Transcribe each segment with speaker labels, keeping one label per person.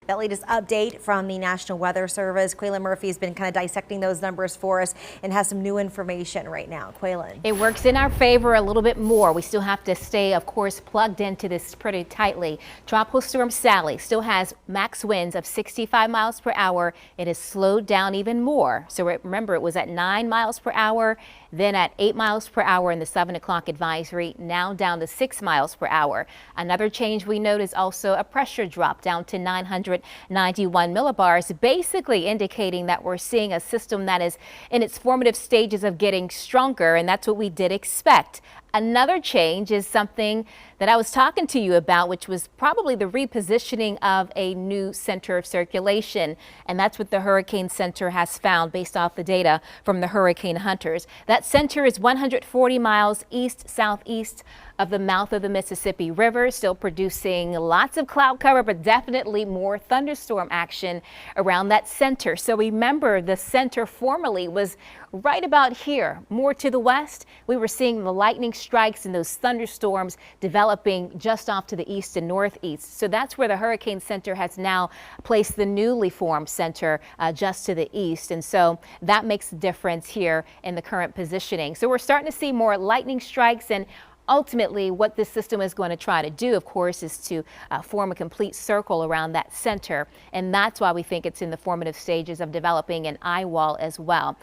Speaker 1: That latest update from the National Weather Service. Quaylen Murphy has been kind of dissecting those numbers for us and has some new information right now. Quaylen.
Speaker 2: It works in our favor a little bit more. We still have to stay, of course, plugged into this pretty tightly. Tropical Storm Sally still has max winds of 65 miles per hour. It has slowed down even more. So remember, it was at 9 miles per hour, then at 8 miles per hour in the 7 o'clock advisory, now down to 6 miles per hour. Another change we note is also a pressure drop down to 991 millibars, basically indicating that we're seeing a system that is in its formative stages of getting stronger, and that's what we did expect. Another change is something that I was talking to you about, which was probably the repositioning of a new center of circulation. And that's what the Hurricane Center has found based off the data from the hurricane hunters. That center is 140 miles east-southeast of the mouth of the Mississippi River, still producing lots of cloud cover, but definitely more thunderstorm action around that center. So remember, the center formerly was right about here, more to the west. We were seeing the lightning strikes and those thunderstorms developing just off to the east and northeast. So that's where the Hurricane Center has now placed the newly formed center just to the east. And so that makes a difference here in the current positioning. So we're starting to see more lightning strikes, and ultimately, what this system is going to try to do, of course, is to form a complete circle around that center. And that's why we think it's in the formative stages of developing an eye wall as well.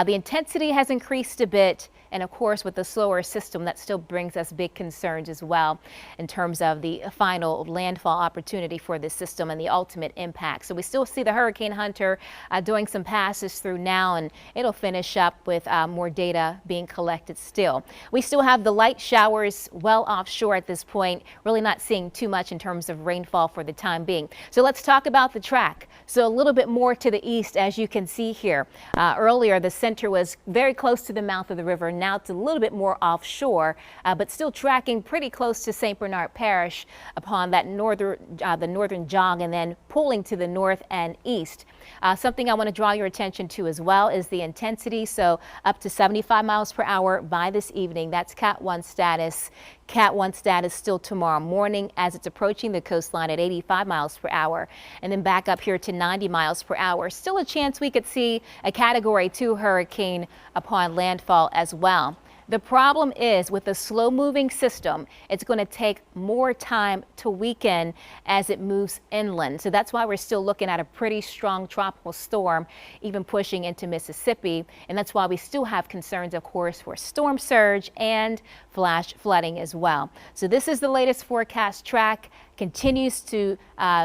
Speaker 2: The intensity has increased a bit. And of course, with the slower system, that still brings us big concerns as well in terms of the final landfall opportunity for this system and the ultimate impact. So we still see the Hurricane Hunter doing some passes through now, and it'll finish up with more data being collected still. We still have the light showers well offshore at this point, really not seeing too much in terms of rainfall for the time being. So let's talk about the track. So a little bit more to the east, as you can see here. Earlier, the center was very close to the mouth of the river. Now it's a little bit more offshore, but still tracking pretty close to St. Bernard Parish upon that the northern jog, and then pulling to the north and east. Something I want to draw your attention to as well is the intensity. So up to 75 miles per hour by this evening. That's Cat 1 status. Cat 1 status still tomorrow morning as it's approaching the coastline at 85 miles per hour. And then back up here to 90 miles per hour. Still a chance we could see a Category 2 hurricane upon landfall as well. The problem is with a slow-moving system, it's going to take more time to weaken as it moves inland. So that's why we're still looking at a pretty strong tropical storm, even pushing into Mississippi. And that's why we still have concerns, of course, for storm surge and flash flooding as well. So this is the latest forecast track. Continues to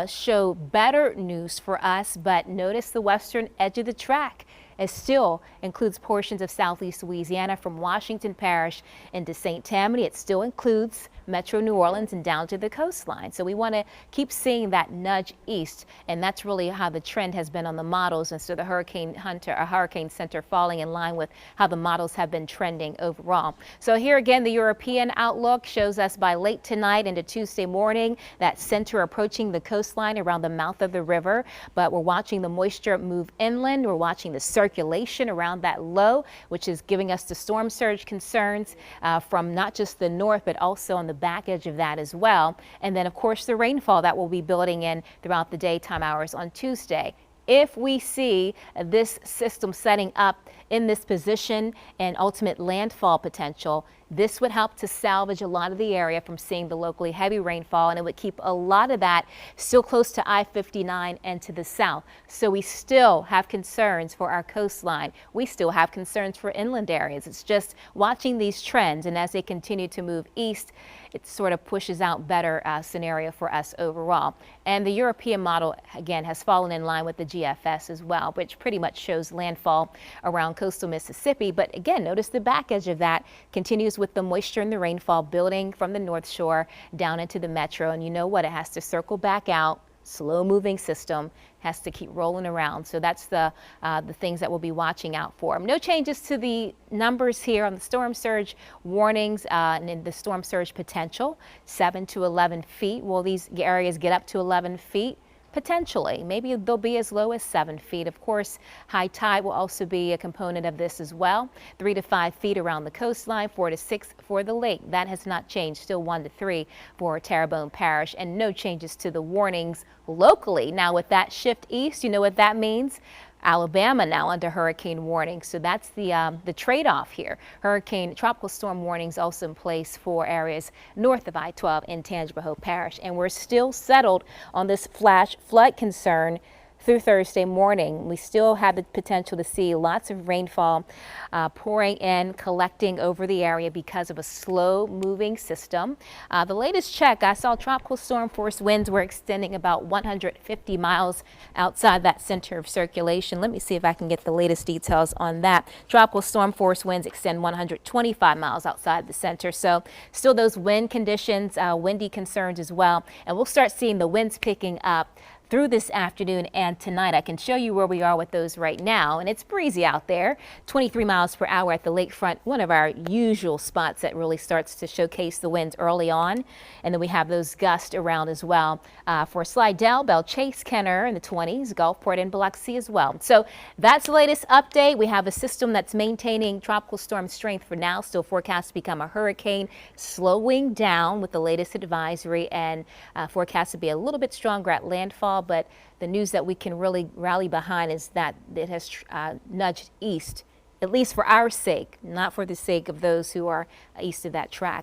Speaker 2: show better news for us, but notice the western edge of the track. It still includes portions of southeast Louisiana from Washington Parish into St. Tammany. It still includes Metro New Orleans and down to the coastline. So we want to keep seeing that nudge east, and that's really how the trend has been on the models. And so the Hurricane Hunter, or Hurricane Center, falling in line with how the models have been trending overall. So here again, the European outlook shows us by late tonight into Tuesday morning that center approaching the coastline around the mouth of the river. But we're watching the moisture move inland. We're watching the circulation around that low, which is giving us the storm surge concerns from not just the north, but also on the back edge of that as well. And then, of course, the rainfall that will be building in throughout the daytime hours on Tuesday. If we see this system setting up in this position and ultimate landfall potential, this would help to salvage a lot of the area from seeing the locally heavy rainfall, and it would keep a lot of that still close to I-59 and to the south. So we still have concerns for our coastline. We still have concerns for inland areas. It's just watching these trends, and as they continue to move east, it sort of pushes out better scenario for us overall. And the European model, again, has fallen in line with the GFS as well, which pretty much shows landfall around coastal Mississippi. But again, notice the back edge of that continues with the moisture and the rainfall building from the North Shore down into the metro. And you know what? It has to circle back out. Slow moving system has to keep rolling around. So that's the things that we'll be watching out for. No changes to the numbers here on the storm surge warnings and in the storm surge potential, 7 to 11 feet. Will these areas get up to 11 feet? Potentially, maybe they'll be as low as 7 feet. Of course, high tide will also be a component of this as well. 3 to 5 feet around the coastline, 4 to 6 for the lake. That has not changed, still 1 to 3 for Terrebonne Parish, and no changes to the warnings locally. Now with that shift east, you know what that means? Alabama now under hurricane warning. So that's the trade-off here. Hurricane tropical storm warnings also in place for areas north of I-12 in Tangipahoa Parish. And we're still settled on this flash flood concern through Thursday morning. We still have the potential to see lots of rainfall pouring in, collecting over the area because of a slow moving system. The latest check, I saw tropical storm force winds were extending about 150 miles outside that center of circulation. Let me see if I can get the latest details on that. Tropical storm force winds extend 125 miles outside the center. So still those wind conditions, windy concerns as well. And we'll start seeing the winds picking up through this afternoon and tonight. I can show you where we are with those right now, and it's breezy out there. 23 miles per hour at the lakefront, one of our usual spots that really starts to showcase the winds early on. And then we have those gusts around as well for Slidell, Belle Chase, Kenner in the 20s, Gulfport and Biloxi as well. So that's the latest update. We have a system that's maintaining tropical storm strength for now, still forecast to become a hurricane, slowing down with the latest advisory, and forecast to be a little bit stronger at landfall. But the news that we can really rally behind is that it has nudged east, at least for our sake, not for the sake of those who are east of that track.